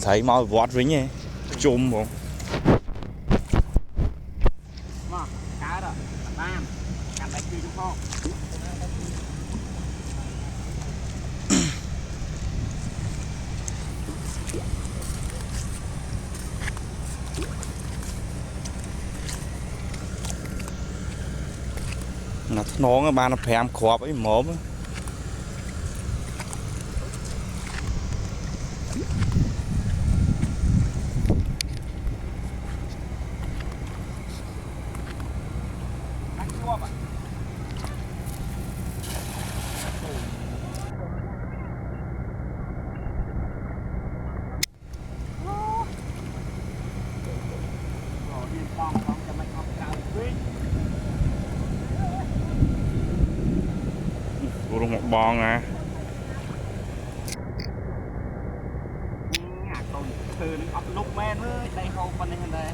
thấy mau vót với nhé chùm không cá đó bam cầm bạch phi trong kho nó nó ba nó phèm khóp ấy mồm luôn một bòn à từ nó lúc men với đây hô con đây đây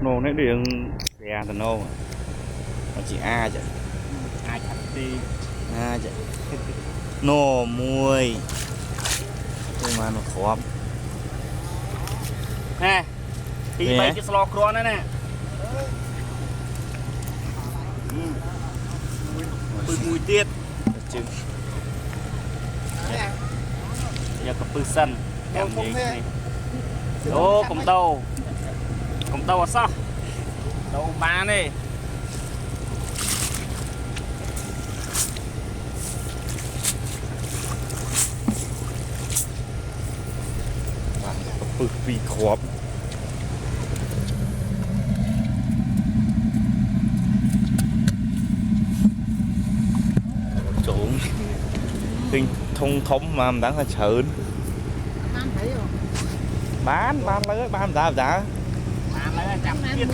nô nét điện đè từ nô nó chỉ a chứ ai chặt đi a chứ nô muôi nhưng mà nó khóp nè thì bay cái slot cron đấy nè mùi tiết chừng giờ có pư sân em gì này ô cùng tàu à sao tàu ba này pư vì khóp trốn kinh thông thống mà đáng là sợn bán lấy bán ra bán lấy 100 tiền